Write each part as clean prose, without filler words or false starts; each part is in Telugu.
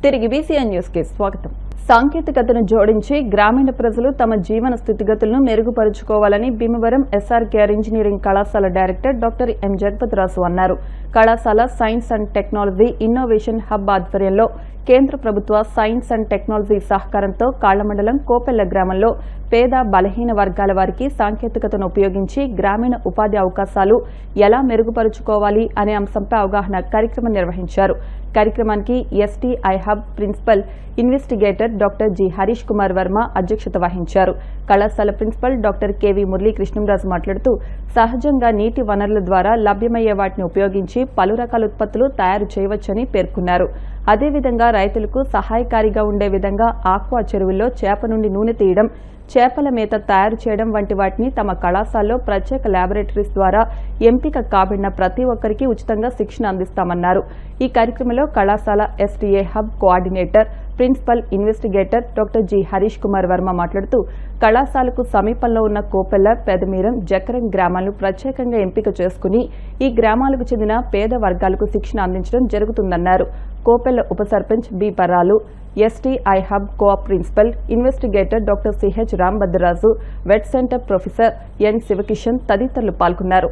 తిరిగి బీసీఎన్ న్యూస్ కి స్వాగతం. సాంకేతికతను జోడించి గ్రామీణ ప్రజలు తమ జీవన స్థితిగతులను మెరుగుపరుచుకోవాలని భీమవరం ఎస్ఆర్కేఆర్ ఇంజనీరింగ్ కళాశాల డైరెక్టర్ డాక్టర్ ఎం జగపతిరాజు అన్నారు. కళాశాల science and technology innovation hub ఆధ్వర్యంలో కేంద్ర ప్రభుత్వ సైన్స్ అండ్ టెక్నాలజీ సహకారంతో కాళ్లమండలం కోపెల్ల గ్రామంలో పేద బలహీన వర్గాల వారికి సాంకేతికతను ఉపయోగించి గ్రామీణ ఉపాధి అవకాశాలు ఎలా మెరుగుపరుచుకోవాలి అనే అంశంపై అవగాహన కార్యక్రమం నిర్వహించారు. కార్యక్రమానికి STI hub principal investigator doctor G Harish Kumar Varma అధ్యక్షత వహించారు. కళాశాల principal doctor KV Murali Krishnamraju మాట్లాడుతూ సహజంగా నీటి వనరుల ద్వారా లభ్యమయ్యే వాటిని ఉపయోగించి పలు రకాల ఉత్పత్తులు తయారు చేయవచ్చని పేర్కొన్నారు. అదేవిధంగా రైతులకు సహాయకారిగా ఉండే విధంగా ఆక్వా చెరువుల్లో చేప నుండి నూనె తీయడం, చేపల మేత తయారు చేయడం వంటి వాటిని తమ కళాశాలలో ప్రత్యేక ల్యాబొరేటరీస్ ద్వారా ఎంపిక కాబడిన ప్రతి ఒక్కరికి ఉచితంగా శిక్షణ అందిస్తామన్నారు. ఈ కార్యక్రమంలో కళాశాల STA hub coordinator principal investigator doctor G Harish Kumar Varma మాట్లాడుతూ కళాశాలకు సమీపంలో ఉన్న కోపెల్ల, పెదమీరం, జకరం గ్రామాలను ప్రత్యేకంగా ఎంపిక చేసుకుని ఈ గ్రామాలకు చెందిన పేద వర్గాలకు శిక్షణ అందించడం జరుగుతుందన్నారు. కోపెల్ల ఉప సర్పంచ్ బి పర్రాలు, ఎస్టీఐ హబ్ కోఆప్ principal investigator doctor CH Rambhadraraju, vet centre professor N Shivakishan తదితరులు పాల్గొన్నారు.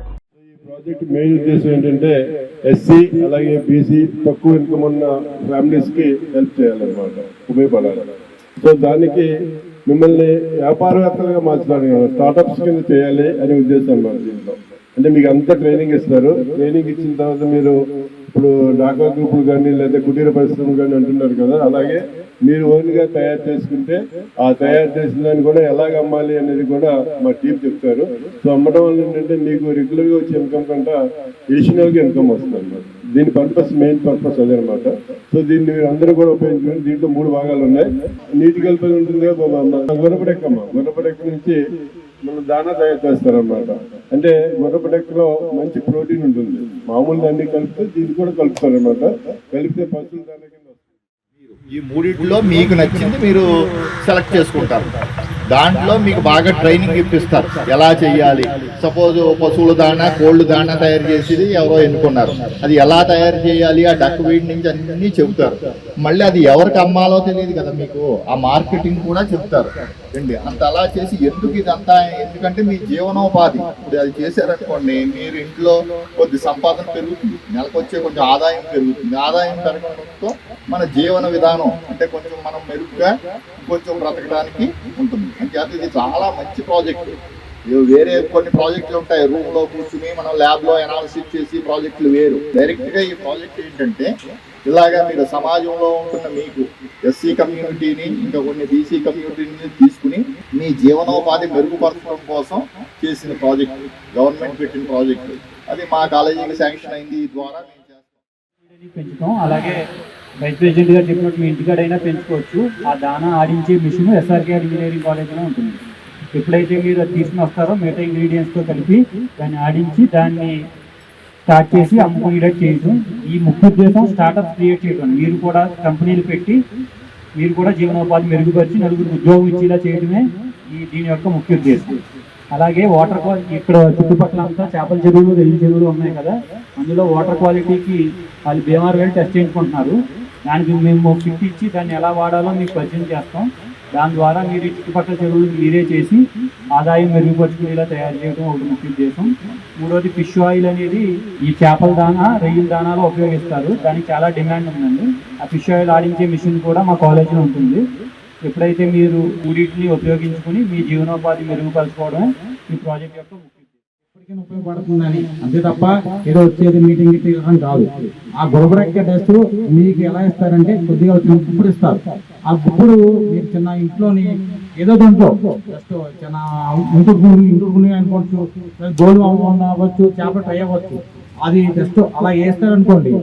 ప్రాజెక్ట్ మెయిన్ ఉద్దేశం ఏంటంటే ఎస్సీ అలాగే బీసీ తక్కువ ఇన్కమ్ ఉన్న ఫ్యామిలీస్ కి హెల్ప్ చేయాలన్నమాట, ఉపయోగపడాలి. సో దానికి మిమ్మల్ని వ్యాపారవేత్తలుగా మార్చడానికి స్టార్టప్స్ కింద చేయాలి అనే ఉద్దేశం అన్నమాట. దీంట్లో అంటే మీకు అంతా ట్రైనింగ్ ఇస్తారు. ట్రైనింగ్ ఇచ్చిన తర్వాత మీరు ఇప్పుడు డాకా గ్రూపులు కానీ లేదా కుటీర పరిశ్రమలు కానీ అంటున్నారు కదా, అలాగే మీరు ఓన్గా తయారు చేసుకుంటే ఆ తయారు చేసిన దాన్ని కూడా ఎలాగ అమ్మాలి అనేది కూడా మా టీం చెప్తారు. సో అమ్మడం వల్ల ఏంటంటే మీకు రెగ్యులర్గా వచ్చే ఇన్కమ్ కంటే ఎడిషనల్గా ఇన్కమ్ వస్తుంది అన్నమాట. దీని పర్పస్, మెయిన్ పర్పస్ అదే అనమాట. సో దీన్ని మీరు అందరూ కూడా ఉపయోగించుకుని దీంట్లో 3 భాగాలు ఉన్నాయి. నీటి కల్పన ఉంటుంది, గుర్రపడెక్క నుంచి మనం దానా తయారు చేస్తారనమాట. అంటే గుర్రపడెక్కలో మంచి ప్రోటీన్ ఉంటుంది. మామూలు దాన్ని కలిపితే దీన్ని కూడా కలుపుతారనమాట. కలిపితే పశువుల దానా కింద ఈ మూడిట్లో మీకు నచ్చింది మీరు సెలెక్ట్ చేసుకుంటారు. దాంట్లో మీకు బాగా ట్రైనింగ్ ఇప్పిస్తారు ఎలా చేయాలి. సపోజ్ పశువుల దాణా, కోళ్ళు దాణా తయారు చేసేది ఎవరో ఎన్నుకున్నారు, అది ఎలా తయారు చేయాలి, ఆ డక్ వీడి నుంచి అన్నీ చెబుతారు. మళ్ళీ అది ఎవరికి అమ్మాలో తెలియదు కదా, మీకు ఆ మార్కెటింగ్ కూడా చెప్తారు అండి. అంత అలా చేసి ఎందుకు ఇదంతా, ఎందుకంటే మీ జీవనోపాధి ఇప్పుడు అది చేశారనుకోండి, మీరు ఇంట్లో కొద్ది సంపాదన పెరుగుతుంది, నెలకు వచ్చే కొంచెం ఆదాయం పెరుగుతుంది. ఆదాయం పెరగడంతో మన జీవన విధానం అంటే కొంచెం మనం మెరుగ్గా కొంచెం బ్రతకడానికి ఉంటుంది. అంటే ఇది చాలా మంచి ప్రాజెక్టు. వేరే కొన్ని ప్రాజెక్టులు ఉంటాయి, రూమ్లో కూర్చుని మనం ల్యాబ్లో అనాలిసిస్ చేసి ప్రాజెక్టులు వేరు. డైరెక్ట్గా ఈ ప్రాజెక్ట్ ఏంటంటే ఇలాగా మీరు సమాజంలో ఉంటున్న మీకు ఎస్సీ కమ్యూనిటీని, ఇంకా కొన్ని బీసీ కమ్యూనిటీని తీసుకుని మీ జీవనోపాధి మెరుగుపరచడం కోసం చేసిన ప్రాజెక్టు, గవర్నమెంట్ పెట్టిన ప్రాజెక్టు. అది మా కాలేజీకి శాంక్షన్ అయింది. ఈ ద్వారా పెంచుతాం. అలాగే వైస్ ప్రెసిడెంట్ గారు చెప్పినట్టు మీ ఇంటికాడైనా పెంచుకోవచ్చు. ఆ దానా ఆడించే మిషన్ ఎస్ఆర్కేఆర్ ఇంజనీరింగ్ కాలేజ్లో ఉంటుంది. ఎప్పుడైతే మీరు అది తీసుకుని వస్తారో మిగతా ఇంగ్రీడియంట్స్తో కలిపి దాన్ని ఆడించి దాన్ని స్టార్ట్ చేసి అమ్ముకునేటట్టు చేయడం. ఈ ముఖ్య ఉద్దేశం స్టార్టప్ క్రియేట్ చేయడం. మీరు కూడా కంపెనీలు పెట్టి మీరు కూడా జీవనోపాధి మెరుగుపరిచి నలుగురికి ఉద్యోగం ఇచ్చేలా చేయడమే దీని యొక్క ముఖ్య ఉద్దేశం. అలాగే వాటర్ క్వాలిటీ, ఇక్కడ చుట్టుపక్కల అంతా చేపల చెరువులు, రొయ్యల చెరువులు ఉన్నాయి కదా, అందులో వాటర్ క్వాలిటీకి వాళ్ళు బీమార్ వెళ్ళి టెస్ట్ చేయించుకుంటున్నారు. దానికి మేము కిట్ ఇచ్చి దాన్ని ఎలా వాడాలో మీకు పరిచయం చేస్తాం. దాని ద్వారా మీరు చుట్టుపక్కల చెరువులు మీరే చేసి ఆదాయం మెరుగుపరుచుకునేలా తయారు చేయడం ఒకటి ముఖ్య ఉద్దేశం. మూడోది ఫిష్ ఆయిల్ అనేది ఈ చేపల దానా, రొయ్యల దానాలో ఉపయోగిస్తారు. దానికి చాలా డిమాండ్ ఉందండి. ఆ ఫిష్ ఆయిల్ ఆడించే మిషన్ కూడా మా కాలేజీలో ఉంటుంది. ఎప్పుడైతే మీరు వీటిని ఉపయోగించుకుని మీ జీవనోపాధి మెరుగుపరచుకోవడమే ఈ ప్రాజెక్ట్ యొక్క ముఖ్య ఎప్పటికైనా ఉపయోగపడుతుందని, అంతే తప్ప ఏదో వచ్చేది మీటింగ్ అని కాదు. ఆ గుర్రపడెక్క టెస్ట్ మీకు ఎలా ఇస్తారంటే కొద్దిగా గుప్పుడు ఇస్తారు. ఆ గుప్పుడు మీరు చిన్న ఇంట్లోని ఏదో దాంట్లో జస్ట్ చిన్న ఇంటుకుని అనుకోవచ్చు, గోధుమ అవ్వచ్చు, చేపలు ట్రై అవ్వచ్చు. అది జస్ట్ అలా వేస్తారనుకోండి,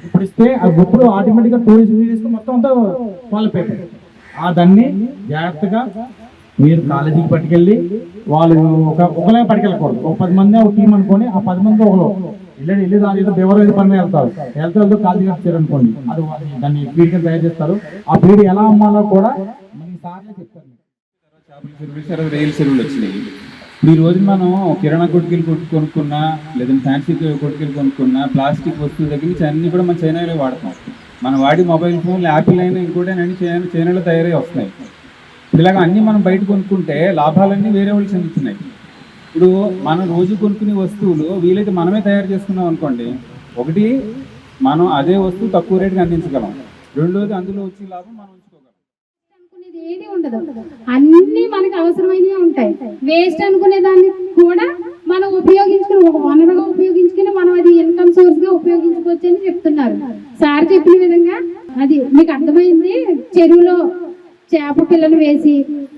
ఇప్పుడు ఇస్తే ఆ గుప్పుడు ఆటోమేటిక్గా 2 days మొత్తం అంతా క్వాలిఫై. ఆ దాన్ని జాగ్రత్తగా మీరు కాలేజీకి పట్టుకెళ్ళి వాళ్ళు ఒకలే పట్టుకెళ్ళకూడదు. ఒక 10 మంది ఒక టీం అనుకోని ఆ 10 మంది ఒకరు వెళ్ళి దాని ఏదో బెవరేజ్ పని వెళ్తారు. కాలేజీ వచ్చారనుకోండి, అది దాన్ని ఫీడ్గా తయారు చేస్తారు. ఆ ఫీడ్ ఎలా అమ్మాలో కూడా మనకి సార్లే చెప్తారు. చేపల రైలు చెరువులు వచ్చినాయి. ఇప్పుడు ఈ రోజు మనం కిరాణా కొట్టుకెళ్ళి కొనుక్కున్నా, లేదంటే ఫ్యాన్సీ కొట్టుకెళ్ళి కొనుక్కున్నా, ప్లాస్టిక్ వస్తువుల దగ్గర నుంచి అన్ని కూడా మనం చైనాలో వాడతాం. మన వాడి మొబైల్ ఫోన్లు యాపిల్ అయినా ఇంకోటేనని చైనాలో తయారై వస్తున్నాయి. ఇలాగ అన్నీ మనం బయట కొనుక్కుంటే లాభాలన్నీ వేరే వాళ్ళు చెందుతున్నాయి. ఇప్పుడు మనం రోజు కొనుక్కునే వస్తువులు వీలైతే మనమే తయారు చేసుకున్నాం అనుకోండి, ఒకటి మనం అదే వస్తువు తక్కువ రేటుకి అందించగలం, రెండోది అందులో వచ్చే లాభం మనం ఉంచుకోగలం. ఏది ఉండదు, అన్ని మనకి అవసరమైనవి ఉంటాయి. వేస్ట్ అనుకునే దాన్ని కూడా మనం ఉపయోగించుకుని ఒక వనరుగా ఉపయోగించుకుని మనం అది ఇన్కమ్ సోర్స్ గా ఉపయోగించుకోవచ్చు అని చెప్తున్నారు. సార్ చెప్పిన విధంగా అది మీకు అర్థమైంది. చెరువులో చేప పిల్లలు వేసి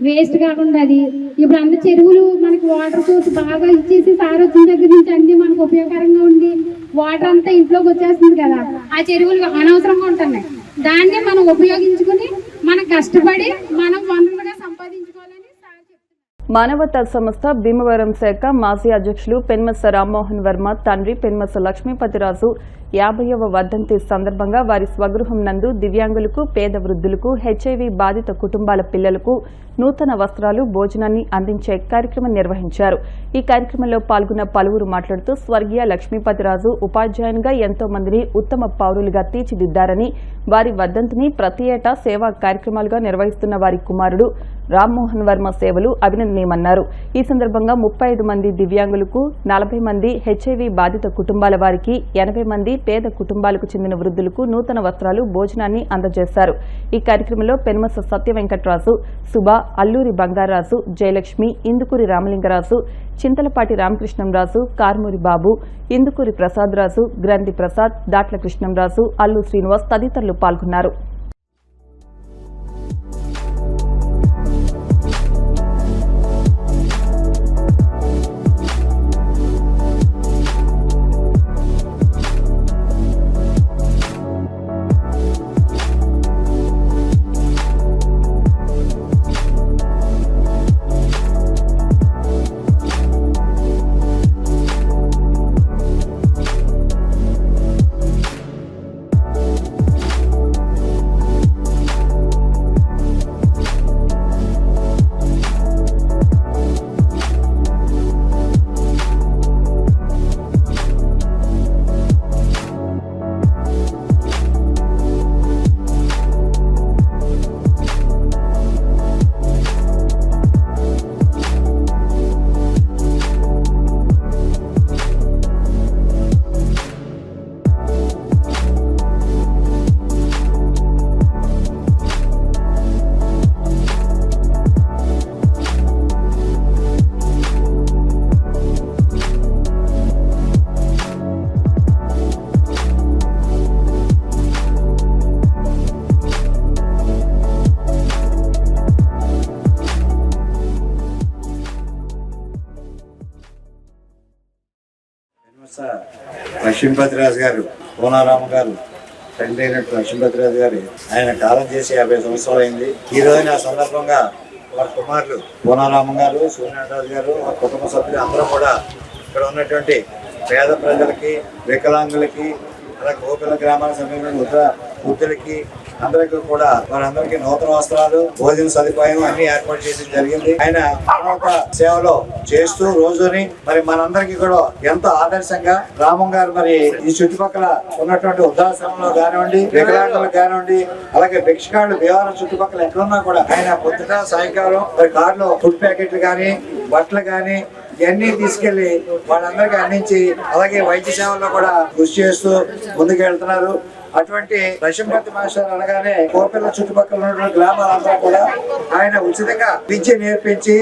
వేస్ట్ కాకుండా అది ఇప్పుడు అన్ని చెరువులు మనకి వాటర్ సోర్స్ బాగా ఇచ్చేసి సార్ వచ్చిన దగ్గర నుంచి అన్ని మనకు ఉపయోగకరంగా ఉండి వాటర్ అంతా ఇంట్లోకి వచ్చేస్తుంది కదా, ఆ చెరువులు అనవసరంగా ఉంటున్నాయి. దాన్ని మనం ఉపయోగించుకుని మనం కష్టపడి మనం వనరులుగా సంపాదించుకోవాలని సార్ చెప్తున్నారు. మానవతా సంస్థ భీమవరం శాఖ మాజీ అధ్యక్షులు పెన్మస రామ్మోహన్ వర్మ తండ్రి పెన్మస లక్ష్మీపతిరాజు 50వ వర్ధంతి సందర్భంగా వారి స్వగృహం నందు దివ్యాంగులకు, పేద వృద్ధులకు, హెచ్ఐవి బాధిత కుటుంబాల పిల్లలకు నూతన వస్త్రాలు, భోజనాన్ని అందించే కార్యక్రమం నిర్వహించారు. ఈ కార్యక్రమంలో పాల్గొన్న పలువురు మాట్లాడుతూ స్వర్గీయ లక్ష్మీపతిరాజు ఉపాధ్యాయునిగా ఎంతో మందిని ఉత్తమ పౌరులుగా తీర్చిదిద్దారని, వారి వర్ధంతిని ప్రతి ఏటా సేవా కార్యక్రమాలుగా నిర్వహిస్తున్న వారి కుమారుడు రామ్మోహన్ వర్మ సేవలు అభినందనీయమన్నారు. ఈ సందర్భంగా 35 మంది దివ్యాంగులకు, 40 మంది హెచ్ఐవి బాధిత కుటుంబాల వారికి, 80 మంది పేద కుటుంబాలకు చెందిన వృద్ధులకు నూతన వస్త్రాలు, భోజనాన్ని అందజేశారు. ఈ కార్యక్రమంలో పెన్మస సత్యవెంకటరాజు, సుభా, అల్లూరి బంగారాజు, జయలక్ష్మి, ఇందుకూరి రామలింగరాజు, చింతలపాటి రామకృష్ణంరాజు, కార్మూరి బాబు, ఇందుకూరి ప్రసాదరాజు, గ్రంథి ప్రసాద్, దాట్ల కృష్ణంరాజు, అల్లు శ్రీనివాస్ తదితరులు పాల్గొన్నారు. లక్ష్మీపతిరాజు గారు, కోనారామ గారు తండ్రి అయినట్టు లక్ష్మీపతిరాజు గారి ఆయన కాలం చేసి 50 సంవత్సరాలు అయింది. ఈ రోజున ఆ సందర్భంగా వారి కుమారులు కోనారామ గారు, సూర్యనారాయణ గారు, వారి కుటుంబ సభ్యులు అందరూ కూడా ఇక్కడ ఉన్నటువంటి పేద ప్రజలకి, వికలాంగులకి, అలాగే గోపిల గ్రామానికి సంబంధించిన వృద్ధులకి అందరికీ కూడా వారందరికీ నూతన వస్త్రాలు, భోజన సదుపాయం అన్ని ఏర్పాటు చేయడం జరిగింది. ఆయన మానవతా సేవలో చేస్తూ రోజుని మరి మనందరికీ కూడా ఎంతో ఆదర్శంగా రామం గారు మరి ఈ చుట్టుపక్కల ఉన్నటువంటి వృద్ధాశ్రమంలో కానివ్వండి, వికలాంగులకు కానివ్వండి, అలాగే భిక్షగాళ్ళు వ్యవహారం చుట్టుపక్కల ఎక్కడున్నా కూడా ఆయన పొద్దుట సాయంకాలం మరి కారులో ఫుడ్ ప్యాకెట్లు కానీ, బట్టలు కానీ ఇవన్నీ తీసుకెళ్లి వాళ్ళందరికీ అందించి అలాగే వైద్య సేవల్లో కూడా కృషి చేస్తూ ముందుకు వెళ్తున్నారు. అటువంటి లక్ష్మీపతి మాస్టర్ అనగానే కోపెల్ల చుట్టుపక్కల ఉన్నటువంటి గ్రామాలందరూ కూడా ఆయన ఉచితంగా విద్య నేర్పించి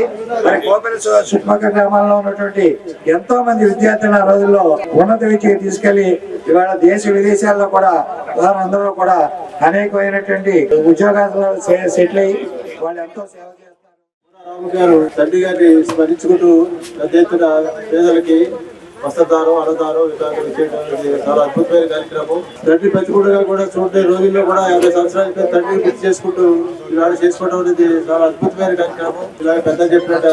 మరి కోపెల్ల చుట్టుపక్కల గ్రామాల్లో ఉన్నటువంటి ఎంతో మంది విద్యార్థులను ఆ రోజుల్లో ఉన్నత విద్యకి తీసుకెళ్లి ఇవాళ దేశ విదేశాల్లో కూడా వారందరూ కూడా అనేకమైనటువంటి ఉద్యోగాల్లో సెటిల్ అయ్యి వాళ్ళు ఎంతో సేవ చేస్తారు. రాము గారు తండ్రి గారిని స్మరించుకుంటూ పెద్ద ఎత్తున పేదలకి వస్త్రదానం, అన్నదానం, విధానం చేయడం చాలా అద్భుతమైన కార్యక్రమం. తండ్రి పెంచుకుంటూ కూడా చూడే రోజుల్లో కూడా 50 సంవత్సరాల క్రితం తండ్రిని గుర్తు చేసుకుంటూ ఇవాళ చేసుకోవడం అనేది చాలా అద్భుతమైన కార్యక్రమం. ఇలాగ పెద్ద చెప్పినట్టు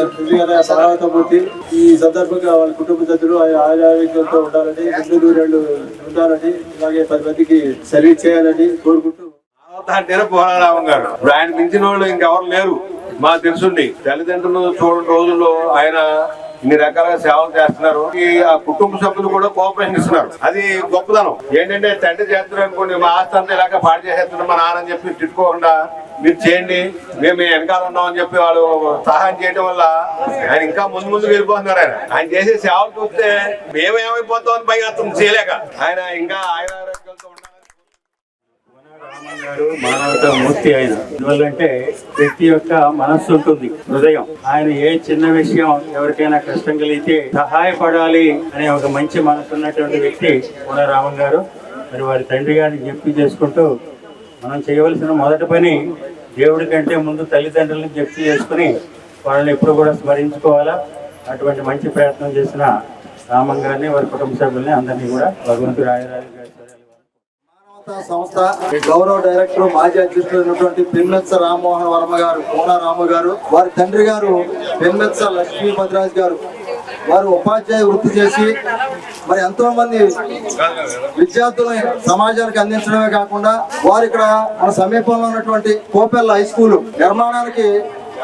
పరావతమూర్తి ఈ సందర్భంగా వాళ్ళ కుటుంబ సభ్యులు ఆరోగ్యంతో ఉండాలని, 200 ఉండాలని, ఇలాగే 10 మందికి సర్వీస్ చేయాలని కోరుకుంటూ పోరారామం గారు ఇప్పుడు ఆయన మించిన వాళ్ళు ఇంకెవరు లేరు మాకు తెలుసుండి. తల్లిదండ్రులు చూడని రోజుల్లో ఆయన ఇన్ని రకాలుగా సేవలు చేస్తున్నారు. ఈ కుటుంబ సభ్యులు కూడా కోఆపరేషన్ ఇస్తున్నారు. అది గొప్పదనం. ఏంటంటే తండ్రి చేస్తున్నారు అనుకోండి, మా ఆస్తి అంతా ఇలాగ పాడు చేసేస్తున్నాం మా నాన్న అని చెప్పి తిట్టుకోకుండా మీరు చేయండి, మేము వెనకాల ఉన్నాం అని చెప్పి వాళ్ళు సహాయం చేయడం వల్ల ఆయన ఇంకా ముందుకు వెళ్ళిపోతున్నారు. ఆయన చేసే సేవలు చూస్తే మేమేమైపోతాం అని భయం చేయలేక ఆయన ఇంకా ఆయురారోగ్యాలతో ఉండాలి. గారు మానవత మూర్తి ఆయన. ఎందువల్లంటే వ్యక్తి యొక్క మనస్సు ఉంటుంది, హృదయం. ఆయన ఏ చిన్న విషయం ఎవరికైనా కష్టం కలిగితే సహాయపడాలి అనే ఒక మంచి మనసు ఉన్నటువంటి వ్యక్తి కోనరామన్ గారు. మరి వారి తండ్రి గారిని జ్ఞప్తి చేసుకుంటూ మనం చేయవలసిన మొదటి పని దేవుడి కంటే ముందు తల్లిదండ్రులను జ్ఞప్తి చేసుకుని వాళ్ళని ఎప్పుడు కూడా స్మరించుకోవాలా. అటువంటి మంచి ప్రయత్నం చేసిన రామన్ గారిని, వారి కుటుంబ సభ్యుల్ని అందరినీ కూడా భగవంతుడు ఆయురాలు సంస్థ గౌరవ డైరెక్టర్ మాజీ అధ్యక్షుడు పెన్మెత్స రామ్మోహన్ వర్మ గారు, కోనరామ గారు, వారి తండ్రి గారు పెన్మెత్స లక్ష్మీ భద్రాజ్ గారు. వారు ఉపాధ్యాయ వృత్తి చేసి మరి ఎంతో మంది విద్యార్థులను సమాజానికి అందించడమే కాకుండా వారు ఇక్కడ మన సమీపంలో ఉన్నటువంటి కోపెల్ల హై స్కూల్ నిర్మాణానికి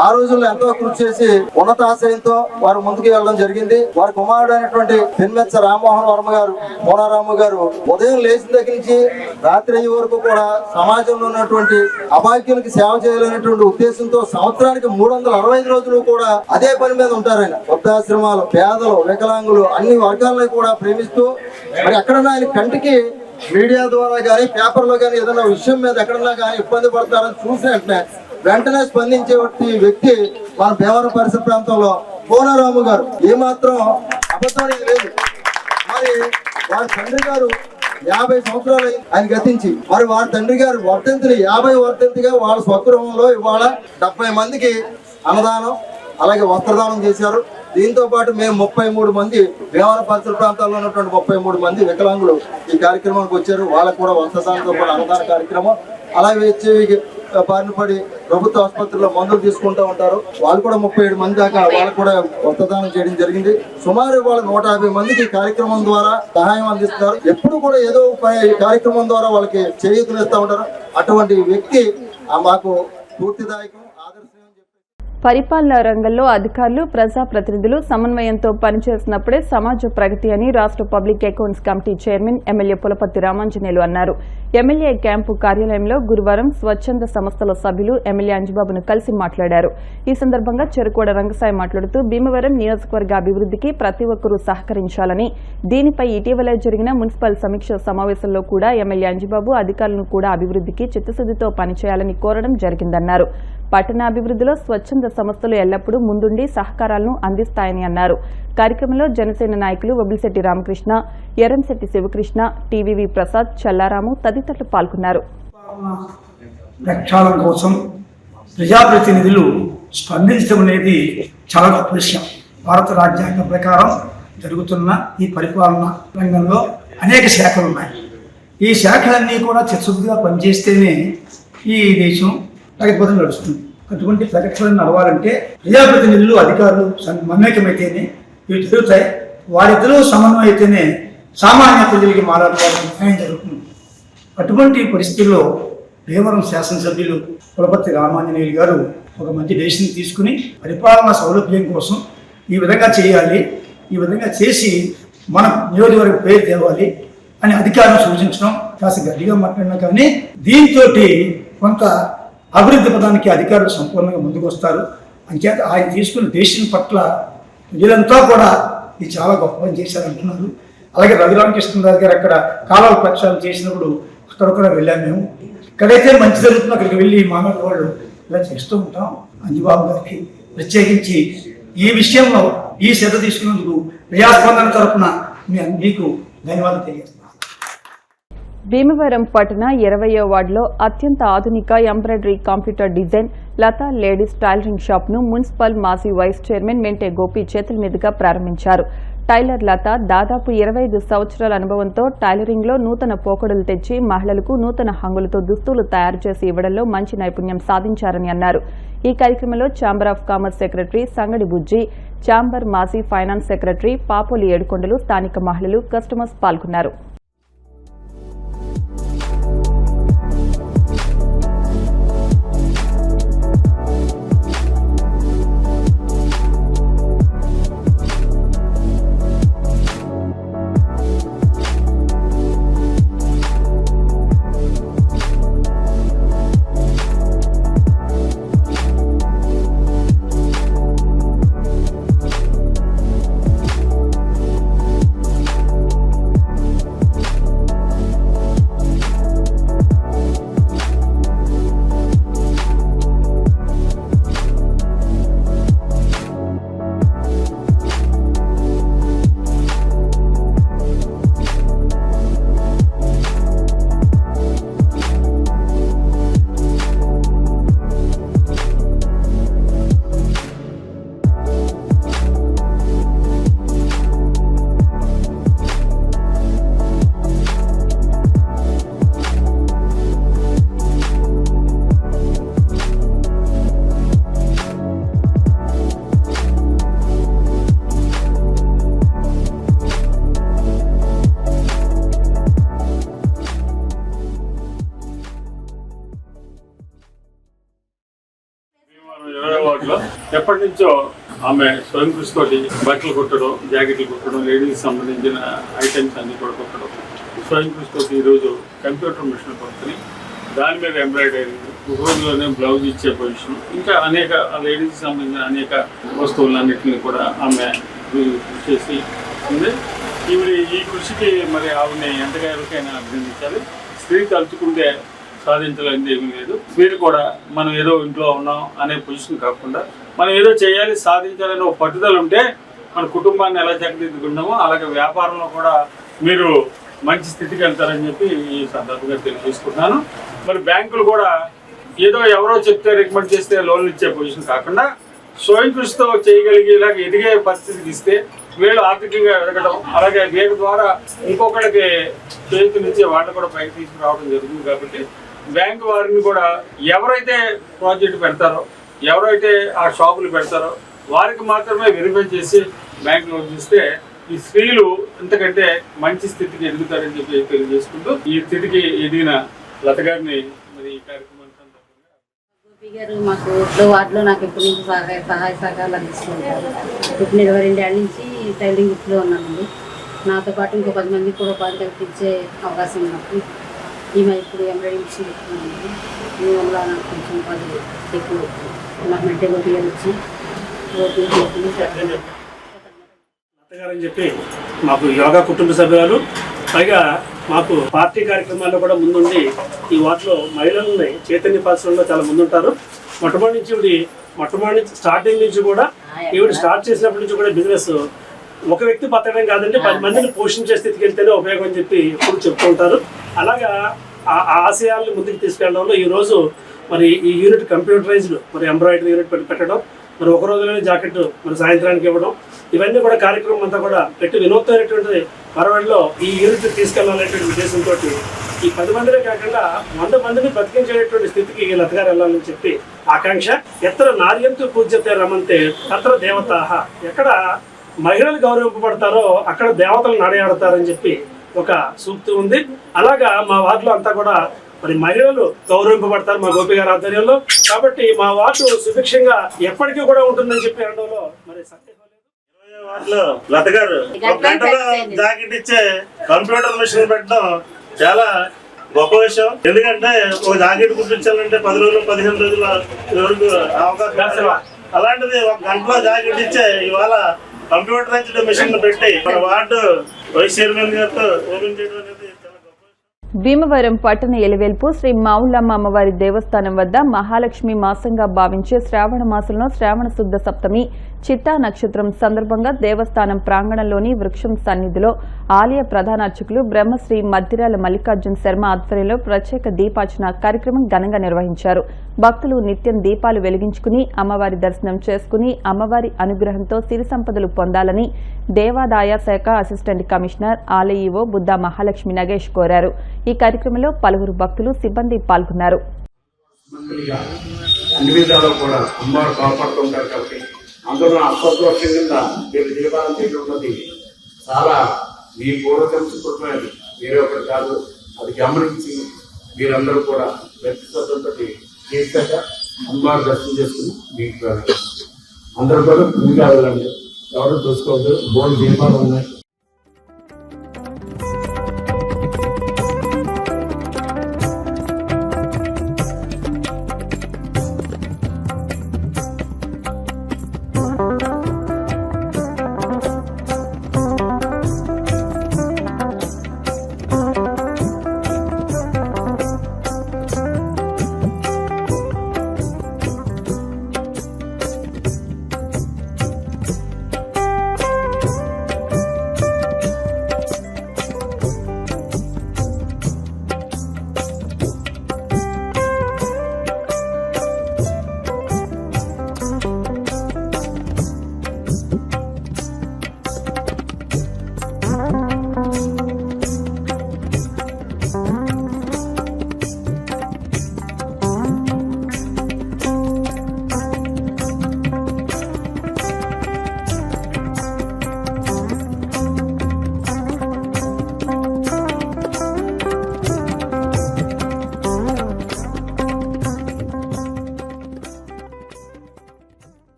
ఆ రోజుల్లో ఎంతో కృషి చేసి ఉన్నతాశయంతో వారు ముందుకు వెళ్ళడం జరిగింది. వారి కుమారుడు అయినటువంటి పెన్మెత్స రామ్మోహన్ వర్మ గారు, కోనరామ గారు ఉదయం లేచిన దగ్గర నుంచి రాత్రి అయ్యే వరకు కూడా సమాజంలో ఉన్నటువంటి అభాగ్యులకి సేవ చేయాలనేటువంటి ఉద్దేశంతో సంవత్సరానికి 365 రోజులు కూడా అదే పని మీద ఉంటారు. ఆయన వృద్ధాశ్రమాలు, పేదలు, వికలాంగులు అన్ని వర్గాలను కూడా ప్రేమిస్తూ మరి ఎక్కడన్నా ఆయన కంటికి మీడియా ద్వారా కానీ పేపర్లో కానీ ఏదైనా విషయం మీద ఎక్కడన్నా కానీ ఇబ్బంది పడతారని చూసిన వెంటనే స్పందించే వ్యక్తి మన భీమవరం పరిసర ప్రాంతంలో కోనరాము గారు. ఏమాత్రం అబద్ధానికి లేదు. మరి వారి తండ్రి గారు 50 సంవత్సరాలు ఆయన గతించి మరి వారి తండ్రి గారు వర్ధంతిని 50 వర్ధంతిగా వాళ్ళ స్వగృహంలో ఇవాళ 70 మందికి అన్నదానం అలాగే వస్త్రదానం చేశారు. దీంతో పాటు మేము 33 మంది భీమవరం పరిసర ప్రాంతాల్లో ఉన్నటువంటి 33 మంది వికలాంగులు ఈ కార్యక్రమానికి వచ్చారు. వాళ్ళకు కూడా వస్త్రదానంతో పాటు అన్నదాన కార్యక్రమం. అలాగే బారిన పడి ప్రభుత్వ ఆసుపత్రిలో మందులు తీసుకుంటూ ఉంటారు. వాళ్ళు కూడా 37 మంది దాకా వాళ్ళకు కూడా వస్త్రదానం చేయడం జరిగింది. సుమారు వాళ్ళ 150 మందికి ఈ కార్యక్రమం ద్వారా సహాయం అందిస్తున్నారు. ఎప్పుడు కూడా ఏదో ఈ కార్యక్రమం ద్వారా వాళ్ళకి చేయూతనిస్తూ ఉంటారు. అటువంటి వ్యక్తి మాకు పూర్తిదాయకం, ఆదర్శం. పరిపాలనా రంగంలో అధికారులు, ప్రజాప్రతినిధులు సమన్వయంతో పనిచేసినప్పుడే సమాజ ప్రగతి అని రాష్ట్ర public accounts committee chairman MLA Pulaparthi Ramanjaneyulu అన్నారు. ఎమ్మెల్యే క్యాంపు కార్యాలయంలో గురువారం స్వచ్ఛంద సంస్థల సభ్యులు ఎమ్మెల్యే అంజిబాబును కలిసి మాట్లాడారు. ఈ సందర్భంగా చెరుకోడ రంగసాయి మాట్లాడుతూ భీమవరం నియోజకవర్గ అభివృద్ధికి ప్రతి ఒక్కరూ సహకరించాలని, దీనిపై ఇటీవల జరిగిన మున్సిపల్ సమీక్ష సమావేశంలో కూడా ఎమ్మెల్యే అంజిబాబు అధికారులను కూడా అభివృద్ధికి చిత్తశుద్దితో పనిచేయాలని కోరడం జరిగిందన్నారు. పట్టణాభివృద్ధిలో స్వచ్ఛంద సంస్థలు ఎల్లప్పుడూ ముందుండి సహకారాలను అందిస్తాయని అన్నారు. కార్యక్రమంలో జనసేన నాయకులు వబిలిశెట్టి రామకృష్ణ, ఎర్రంశెట్టి శివకృష్ణ, టీవీవీ ప్రసాద్, చల్లారాము తదితరులు పాల్గొన్నారు. ప్రక్షాళన కోసం ప్రజాప్రతినిధులు స్పందించడం అనేది చాలా గొప్ప విషయం. భారత రాజ్యాంగం ప్రకారం జరుగుతున్న ఈ పరిపాలన రంగంలో అనేక శాఖలు ఉన్నాయి. ఈ శాఖలన్నీ కూడా చిత్తశుద్ధిగా పనిచేస్తేనే ఈ దేశం ప్రగతిపథం నడుస్తుంది. అటువంటి ప్రగతిపథం నడవాలంటే ప్రజాప్రతినిధులు, అధికారులు మమేకమైతేనే ఇవి జరుగుతాయి. వారిద్దరూ సమన్వయం అయితేనే సామాన్య ప్రజలకి మాట్లాడడానికి న్యాయం జరుగుతుంది. అటువంటి పరిస్థితుల్లో భీమవరం శాసనసభ్యులు పులపర్తి రామాంజనేయులు గారు ఒక మంచి డెసిషన్ తీసుకుని పరిపాలన సౌలభ్యం కోసం ఈ విధంగా చేయాలి, ఈ విధంగా చేసి మనం నియోజకవర్గ పేరు తేవాలి అని అధికారులు సూచించడం కాస్త గట్టిగా మాట్లాడినా కానీ దీంతో కొంత అభివృద్ధి పదానికి అధికారులు సంపూర్ణంగా ముందుకు వస్తారు. అంచేత ఆయన తీసుకున్న డెసిషన్ పట్ల ప్రజలంతా కూడా ఇది చాలా గొప్ప పని చేశారంటున్నారు. అలాగే రఘురామకృష్ణరాజు గారు అక్కడ కాలువ ప్రక్షాళన చేసినప్పుడు అక్కడ కూడా వెళ్ళాము. మేము ఎక్కడైతే మంచి జరుగుతుందో అక్కడికి వెళ్ళి మామూలు వాళ్ళు ఇలా చేస్తూ ఉంటాం. అంజిబాబు గారికి ప్రత్యేకించి ఈ విషయంలో ఈ శ్రద్ధ తీసుకున్నందుకు ప్రజాస్పందన తరఫున మీకు ధన్యవాదాలు తెలియజేస్తున్నాను. భీమవరం పట్టణ 20వ వార్డులో అత్యంత ఆధునిక embroidery computer design Latha ladies tailoring shop ను మున్సిపల్ మాజీ వైస్ చైర్మన్ మెంటే గోపి చేతుల మీదుగా ప్రారంభించారు. టైలర్ లత దాదాపు 25 సంవత్సరాల అనుభవంతో టైలరింగ్ లో నూతన పోకడలు తెచ్చి మహిళలకు నూతన హంగులతో దుస్తులు తయారు చేసి ఇవ్వడంలో మంచి నైపుణ్యం సాధించారని అన్నారు. ఈ కార్యక్రమంలో chamber of commerce secretary Sangadi Bujji, chamber మాజీ ఫైనాన్స్ సెక్రటరీ పాపోలి ఏడుకొండలు, స్థానిక మహిళలు, కస్టమర్స్ పాల్గొన్నారు. వార్డులో ఎప్పటి నుంచో ఆమె స్వయం కృషి తోటి బట్టలు కుట్టడం, జాకెట్లు కుట్టడం, లేడీస్ సంబంధించిన ఐటమ్స్ అన్ని కూడా కుట్టడం, స్వయం కృషి తోటి ఈరోజు కంప్యూటర్ మిషన్ కొనుక్కొని దాని మీద ఎంబ్రాయిడరీ, ఒక రోజులోనే బ్లౌజ్ ఇచ్చే పొజిషన్, ఇంకా అనేక లేడీస్ సంబంధించిన అనేక వస్తువులన్నింటినీ కూడా ఆమె కృషి చేసి ఉంది. ఈవిడ ఈ కృషికి మరి ఆవిడని ఎంతగా ఎవరికైనా అభినందించాలి. స్త్రీ తలుచుకుంటే సాధించాలని ఏమీ లేదు. స్త్రీలు కూడా మనం ఏదో ఇంట్లో ఉన్నాం అనే పొజిషన్ కాకుండా మనం ఏదో చేయాలి, సాధించాలని ఒక పట్టుదల ఉంటే మన కుటుంబాన్ని ఎలా చక్కదిద్దుకుంటామో అలాగే వ్యాపారంలో కూడా మీరు మంచి స్థితికి వెళ్తారని చెప్పి ఈ సందర్భంగా తెలియజేసుకుంటున్నాను. మరి బ్యాంకులు కూడా ఏదో ఎవరో చెప్తే రికమెండ్ చేస్తే లోన్లు ఇచ్చే పొజిషన్ కాకుండా స్వయం కృషితో చేయగలిగేలాగా ఎదిగే పరిస్థితికి ఇస్తే వీళ్ళు ఆర్థికంగా ఎదగడం, అలాగే వీళ్ళ ద్వారా ఇంకొకరికి చేతునిచ్చే వాళ్ళు కూడా పైకి తీసుకురావడం జరుగుతుంది. కాబట్టి బ్యాంకు వారిని కూడా ఎవరైతే ప్రాజెక్టు పెడతారో, ఎవరైతే ఆ షాపులు పెడతారో వారికి మాత్రమే వెరిఫై చేసి బ్యాంక్ లోన్ ఇస్తే ఈ స్త్రీలు ఎంతకంటే మంచి స్థితికి ఎదుగుతారని చెప్పి తెలియజేసుకుంటూ ఈ స్థితికి ఎదిగిన లత గారిని మరి ఈ కార్యక్రమాన్ని గోపి గారు మాకు వార్డులో నాకు ఎప్పటి నుంచి సహాయ సహకారాలు అందిస్తుంటారు. ఇప్పుడు 22 ఏళ్ళ నుంచి టైలరింగ్ వృత్తిలో ఉన్నానండి. నాతో పాటు ఇంకో 10 మందికి కూడా ఉపాధి కల్పించే అవకాశం ఉన్నప్పుడు ఈమె ఇప్పుడు ఎంబ్రాయిడరీ మిషన్ పెట్టుకున్నాను. దీనివల్ల నాకు కొంచెం ఉపాధి ఎక్కువ నాకు మెంటే గోపి గారు వచ్చి అని చెప్పి మాకు యోగా కుటుంబ సభ్యులు, పైగా మాకు పార్టీ కార్యక్రమాల్లో కూడా ముందుండి ఈ వాటిలో మహిళలని చైతన్యపరచడంలో చాలా ముందుంటారు. మొట్టమొదటి నుంచి స్టార్టింగ్ నుంచి కూడా ఈవిడ స్టార్ట్ చేసినప్పటి నుంచి కూడా బిజినెస్ ఒక వ్యక్తి బతకడం కాదండి, 10 మందిని పోషించే స్థితికి వెళ్తేనే ఉపయోగం అని చెప్పి ఎప్పుడు చెప్తూ ఉంటారు. అలాగా ఆ ఆశయాలను ముందుకు తీసుకెళ్లడంలో ఈరోజు మరి ఈ యూనిట్ కంప్యూటరైజ్డ్ మరి ఎంబ్రాయిడరీ యూనిట్ పెట్టడం, మరి ఒక రోజులోనే జాకెట్ మరి సాయంత్రానికి ఇవ్వడం, ఇవన్నీ కూడా కార్యక్రమం అంతా కూడా పెట్టి వినూత్నమైనటువంటి పరవడిలో ఈ యూనిట్ తీసుకెళ్లాలనేటువంటి ఉద్దేశంతో ఈ 10 మందినే కాకుండా 100 మందిని బతికించేటువంటి స్థితికి లతగారు వెళ్ళాలని చెప్పి ఆకాంక్ష. ఎత్ర నార్యంతు పూజ్యతే రమంతే తత్ర దేవతాహ, ఎక్కడ మహిళలు గౌరవింపబడతారో అక్కడ దేవతలు నడయాడతారని చెప్పి ఒక సూక్తి ఉంది. అలాగా మా వార్డులో అంతా కూడా మరి మహిళలు గౌరవింపబడతారు మా గోపి గారి ఆధ్వర్యంలో. కాబట్టి మా వార్డు సుభిక్షంగా ఎప్పటికీ కూడా ఉంటుందని చెప్పి అనడంలో మరి సత్యం లేదు. వార్డులో లత గారు ఒక గంటలో జాకెట్ ఇచ్చే కంప్యూటర్ మిషన్ పెట్టడం చాలా గొప్ప విషయం. ఎందుకంటే ఒక జాకెట్ కుట్టించాలంటే 10 రోజులు 15 రోజుల వరకు అవకాశం. అలాంటిది ఒక గంటలో జాకెట్ ఇచ్చే ఇవాళ కంప్యూటరైజ్డ్ మిషన్ పెట్టి మన వార్డు వైస్ చైర్మన్ గారితో ఓపెన్ చేయడం అనేది భీమవరం పట్టణ ఎలివేల్పు శ్రీ మావులమ్మ అమ్మవారి దేవస్థానం వద్ద మహాలక్ష్మి మాసంగా భావించే శ్రావణ మాసంలో శ్రావణ శుద్ధ సప్తమి చిత్తా నక్షత్రం సందర్భంగా దేవస్థానం ప్రాంగణంలోని వృక్షం సన్నిధిలో ఆలయ ప్రధాన అర్చకులు బ్రహ్మశ్రీ మద్దిరాల మల్లికార్జున శర్మ ఆధ్వర్యంలో ప్రత్యేక దీపార్చన కార్యక్రమం ఘనంగా నిర్వహించారు. భక్తులు నిత్యం దీపాలు వెలిగించుకుని అమ్మవారి దర్శనం చేసుకుని అమ్మవారి అనుగ్రహంతో సిరి సంపదలు పొందాలని దేవాదాయ శాఖ అసిస్టెంట్ కమిషనర్ ఆలయీఓ బుద్ధా మహాలక్ష్మి నగేష్ కోరారు. ఈ కార్యక్రమంలో పలువురు భక్తులు సిబ్బంది పాల్గొన్నారు. అన్ని విధాలు కూడా అమ్మవారు కాపాడుతుంటారు కాబట్టి అందులో అసంతోషం కింద మీరు జీవనం చేయడం చాలా మీ పూర్వజన్మది మీరే ఒకటి కాదు. అది గమనించి మీరందరూ కూడా వ్యక్తిత్వంతో చేశాక అమ్మవారు దర్శనం చేసుకుని మీకు అందరూ కూడా పూజ వెళ్ళండి. ఎవరు చూసుకోవద్దు. బోర్డు దీపాలు ఉన్నాయి.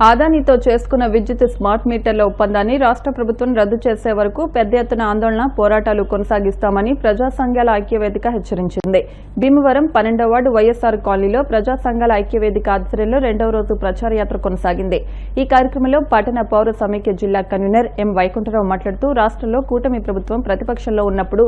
ఆదానీతో చేసుకున్న విద్యుత్ స్మార్ట్ మీటర్ల ఒప్పందాన్ని రాష్ట్ర ప్రభుత్వం రద్దు చేసే వరకు పెద్ద ఎత్తున ఆందోళన పోరాటాలు కొనసాగిస్తామని ప్రజా సంఘాల ఐక్యవేదిక హెచ్చరించింది. భీమవరం 12వ వార్డు వైఎస్ఆర్ కాలనీలో ప్రజా సంఘాల ఐక్యవేదిక ఆధ్వర్యంలో 2వ రోజు ప్రచార యాత్ర కొనసాగింది. ఈ కార్యక్రమంలో పట్టణ పౌర సమైక్య జిల్లా కన్వీనర్ ఎం వైకుంఠరావు మాట్లాడుతూ రాష్ట్రంలో కూటమి ప్రభుత్వం ప్రతిపక్షంలో ఉన్నప్పుడు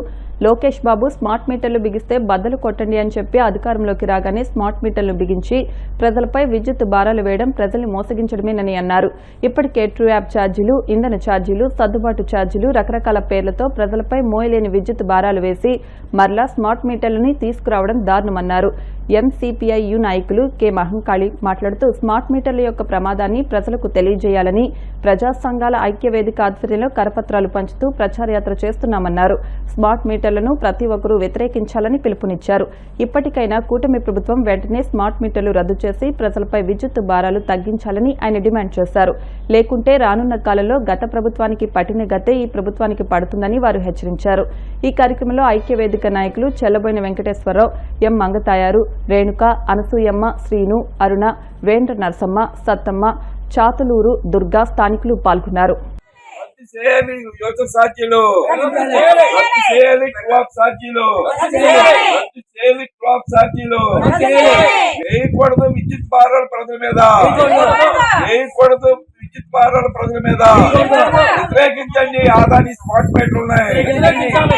లోకేష్ బాబు స్మార్ట్ మీటర్లు బిగిస్తే బద్దలు కొట్టండి అని చెప్పి అధికారంలోకి రాగానే స్మార్ట్ మీటర్లు బిగించి ప్రజలపై విద్యుత్ భారాలు వేయడం ప్రజల్ని మోసగించడమేనని అన్నారు. ఇప్పటికే ట్రూ యాప్ ఛార్జీలు, ఇంధన ఛార్జీలు, సర్దుబాటు ఛార్జీలు రకరకాల పేర్లతో ప్రజలపై మోయలేని విద్యుత్ భారాలు వేసి మరలా స్మార్ట్ మీటర్లని తీసుకురావడం దారుణమన్నారు. ఎంసీపీఐయు నాయకులు కె మహంకాళి మాట్లాడుతూ స్మార్ట్ మీటర్ల యొక్క ప్రమాదాన్ని ప్రజలకు తెలియజేయాలని ప్రజా సంఘాల ఐక్యవేదిక ఆధ్వర్యంలో కరపత్రాలు పంచుతూ ప్రచార యాత్ర చేస్తున్నామన్నారు. స్మార్ట్ మీటర్లను ప్రతి ఒక్కరూ వ్యతిరేకించాలని పిలుపునిచ్చారు. ఇప్పటికైనా కూటమి ప్రభుత్వం వెంటనే స్మార్ట్ మీటర్లు రద్దు చేసి ప్రజలపై విద్యుత్ భారాలు తగ్గించాలని ఆయన డిమాండ్ చేశారు. లేకుంటే రానున్న కాలంలో గత ప్రభుత్వానికి పట్టిన గతే ఈ ప్రభుత్వానికి పడుతుందని వారు హెచ్చరించారు. ఈ కార్యక్రమంలో ఐక్యవేదిక నాయకులు చెల్లబోయిన వెంకటేశ్వరరావు, ఎం మంగతాయారు, రేణుక, అనసూయమ్మ, శ్రీను, అరుణ, వేంద్ర నరసమ్మ, సత్తమ్మ, చాతులూరు, దుర్గా తదితరులు పాల్గొన్నారు. విద్యుత్ భారాలు ప్రజల మీద వేయకూడదు. విద్యుత్ భారాల ప్రజల మీద వ్యతిరేకించండి. ఆదాని స్మార్ట్ మీటర్లు ఉన్నాయి.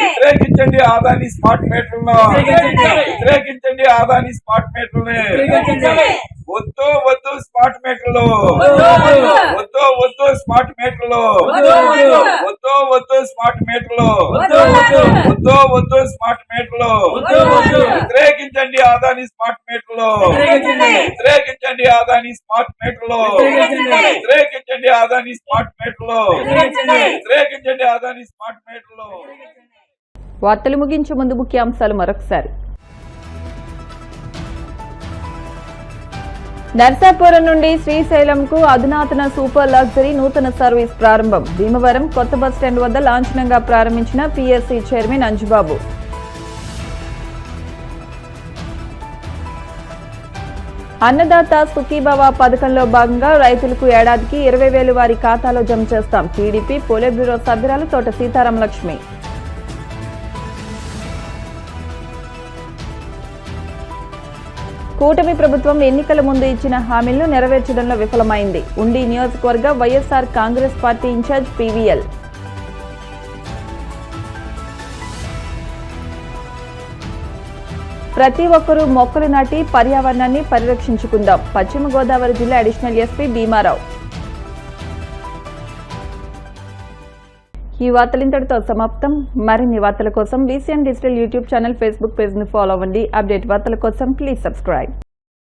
వ్యతిరేకించండి ఆదాని స్మార్ట్ మీటర్లు. వ్యతిరేకించండి ఆదాని స్మార్ట్ మీటర్లు. వద్దు వద్దు స్మార్ట్ మీటర్లు. వద్దు వద్దు స్మార్ట్ మీటర్లు. వద్దు వద్దు స్మార్ట్ మీటర్లు. వద్దు వద్దు స్మార్ట్ మీటర్లు. వ్యతిరేకించండి ఆదాని స్మార్ట్ మీటర్లు. వ్యతిరేకించండి ఆదాని స్మార్ట్ మీటర్లు. వ్యతిరేకించండి ఆదాని స్మార్ట్ మీటర్లు. వ్యతిరేకించండి ఆదాని స్మార్ట్ మీటర్లు. వార్తలు ముగించే ముందు ముఖ్యాంశాలు మరొకసారి. నర్సాపురం నుండి శ్రీశైలంకు అధునాతన సూపర్ లగ్జరీ నూతన సర్వీస్ ప్రారంభం. భీమవరం కొత్త బస్టాండ్ వద్ద లాంఛనంగా ప్రారంభించిన పీఎస్సీ చైర్మన్ అంజుబాబు. అన్నదాత సుఖీభవ పథకంలో భాగంగా రైతులకు ఏడాదికి 20,000 వారి ఖాతాలో జమ చేస్తాం. టీడీపీ పోలిట్ బ్యూరో సభ్యురాలు తోట సీతారాం లక్ష్మి. కూటమి ప్రభుత్వం ఎన్నికల ముందు ఇచ్చిన హామీలను నెరవేర్చడంలో విఫలమైంది. ఉండి నియోజకవర్గ YSR Congress party in-charge PVL. ప్రతి ఒక్కరూ మొక్కలు నాటి పర్యావరణాన్ని పరిరక్షించుకుందాం. పశ్చిమ గోదావరి జిల్లా అడిషనల్ ఎస్పీ భీమారావు. ఈ వార్తలు ఇంతటితో సమాప్తం. మరిన్ని వార్తల కోసం VCN digital YouTube channel, Facebook page ను ఫాలో అవ్వండి. అప్డేట్ వార్తల కోసం ప్లీజ్ సబ్స్క్రైబ్.